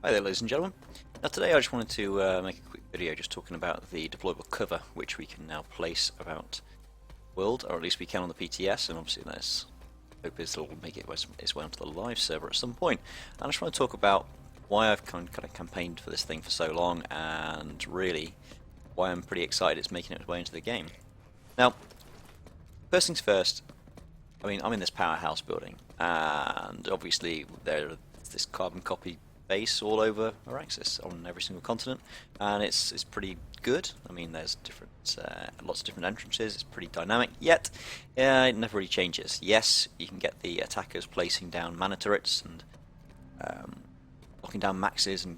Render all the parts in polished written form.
Hi there, ladies and gentlemen. Now today I just wanted to make a quick video just talking about the deployable cover which we can now place about the world, or at least we can on the PTS, and obviously there's hope it'll make its way onto the live server at some point. And I just want to talk about why I've kind of campaigned for this thing for so long, and really why I'm pretty excited it's making its way into the game. Now, first things first, I mean, I'm in this powerhouse building, and obviously there's this carbon copy base all over Araxis on every single continent, and it's pretty good. I mean, there's different lots of different entrances. It's pretty dynamic, yet it never really changes. Yes, you can get the attackers placing down mana turrets and locking down maxes and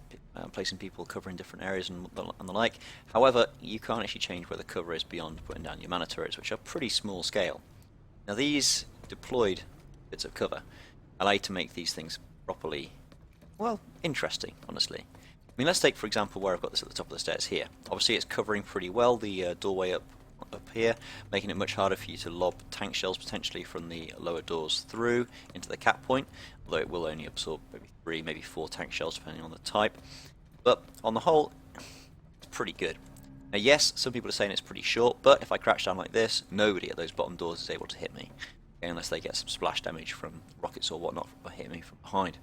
placing people covering different areas and the like. However, you can't actually change where the cover is beyond putting down your mana turrets, which are pretty small scale. Now, these deployed bits of cover allow you to make these things properly, well, interesting, honestly. I mean, let's take, for example, where I've got this at the top of the stairs here. Obviously, it's covering pretty well the doorway up here, making it much harder for you to lob tank shells potentially from the lower doors through into the cap point, although it will only absorb maybe 3, maybe 4 tank shells depending on the type. But on the whole, it's pretty good. Now, yes, some people are saying it's pretty short, but if I crouch down like this, nobody at those bottom doors is able to hit me, unless they get some splash damage from rockets or whatnot by hitting me from behind.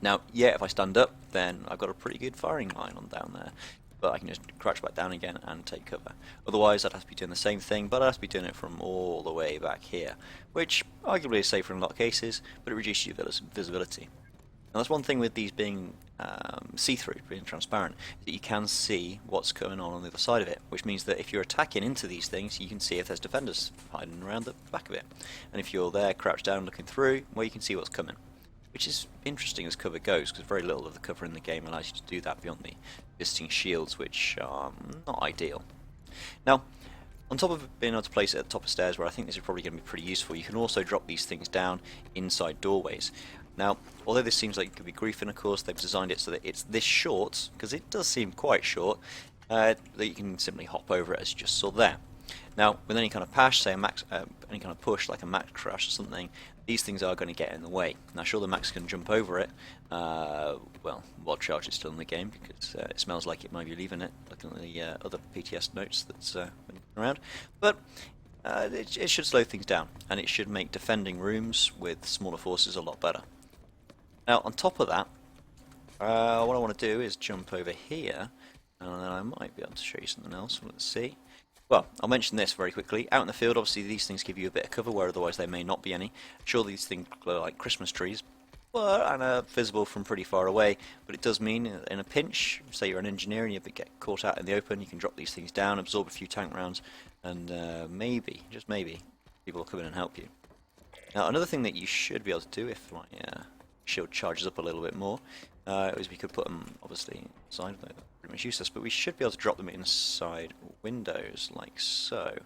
Now, yeah, if I stand up, then I've got a pretty good firing line on down there, but I can just crouch back down again and take cover. Otherwise, I'd have to be doing the same thing, but I'd have to be doing it from all the way back here, which arguably is safer in a lot of cases, but it reduces your visibility. Now, that's one thing with these being see-through, being transparent, that you can see what's going on the other side of it, which means that if you're attacking into these things, you can see if there's defenders hiding around the back of it. And if you're there crouched down looking through, well, you can see what's coming, which is interesting as cover goes, because very little of the cover in the game allows you to do that beyond the visiting shields, which are not ideal. Now, on top of being able to place it at the top of stairs, where I think this is probably going to be pretty useful, you can also drop these things down inside doorways. Now, although this seems like it could be griefing, of course, they've designed it so that it's this short, because it does seem quite short, that you can simply hop over it as you just saw there. Now, with any kind of pash, say any kind of push like a max crash or something, these things are going to get in the way. Now, sure, the max can jump over it, well, while charge is still in the game, because it smells like it might be leaving it, looking at the other PTS notes that's been around, but it should slow things down, and it should make defending rooms with smaller forces a lot better. Now, on top of that, what I want to do is jump over here, and then I might be able to show you something else. Let's see. Well, I'll mention this very quickly. Out in the field, obviously, these things give you a bit of cover where otherwise there may not be any. Sure, these things glow like Christmas trees, and are visible from pretty far away, but it does mean in a pinch, say you're an engineer and you get caught out in the open, you can drop these things down, absorb a few tank rounds, and maybe, just maybe, people will come in and help you. Now, another thing that you should be able to do if my shield charges up a little bit more is we could put them, obviously, inside. They're pretty much useless, but we should be able to drop them inside windows, like so.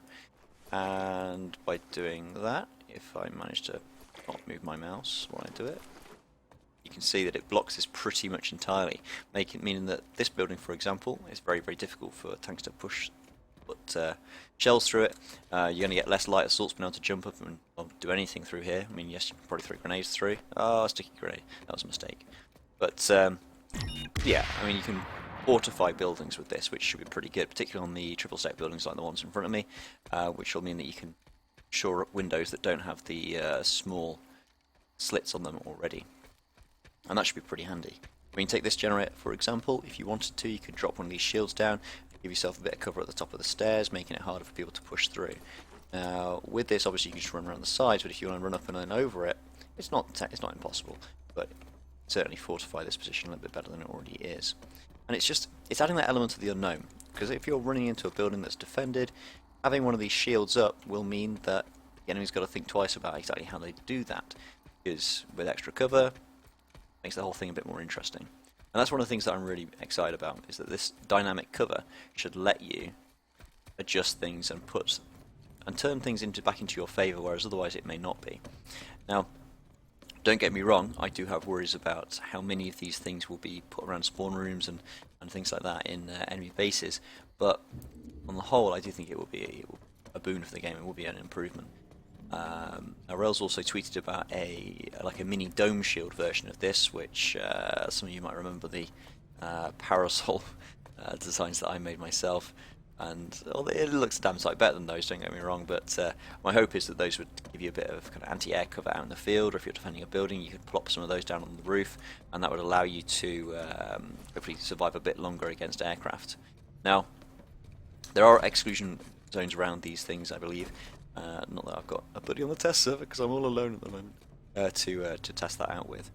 And by doing that, if I manage to not move my mouse while I do it, you can see that it blocks this pretty much entirely, meaning that this building, for example, is very, very difficult for tanks to push put shells through it. You're going to get less light assaults being able to jump up and do anything through here. I mean, yes, you can probably throw grenades through. Oh, sticky grenade. That was a mistake. But, yeah, I mean, you can fortify buildings with this, which should be pretty good, particularly on the triple stack buildings like the ones in front of me, which will mean that you can shore up windows that don't have the small slits on them already. And that should be pretty handy. I mean, take this generator, for example. If you wanted to, you could drop one of these shields down, give yourself a bit of cover at the top of the stairs, making it harder for people to push through. Now, with this, obviously, you can just run around the sides, but if you want to run up and then over it, it's not impossible, but certainly fortify this position a little bit better than it already is. And it's adding that element of the unknown, because if you're running into a building that's defended, having one of these shields up will mean that the enemy's got to think twice about exactly how they do that, because with extra cover, makes the whole thing a bit more interesting. And that's one of the things that I'm really excited about, is that this dynamic cover should let you adjust things and turn things back into your favour, whereas otherwise it may not be. Now, don't get me wrong, I do have worries about how many of these things will be put around spawn rooms and things like that in enemy bases, but on the whole I do think it will be a boon for the game. It will be an improvement. Now Rails also tweeted about a mini dome shield version of this, which some of you might remember the parasol designs that I made myself. And it looks a damn sight better than those, don't get me wrong, but my hope is that those would give you a bit of kind of anti-air cover out in the field, or if you're defending a building, you could plop some of those down on the roof, and that would allow you to hopefully survive a bit longer against aircraft. Now, there are exclusion zones around these things, I believe. Not that I've got a buddy on the test server, because I'm all alone at the moment, to test that out with.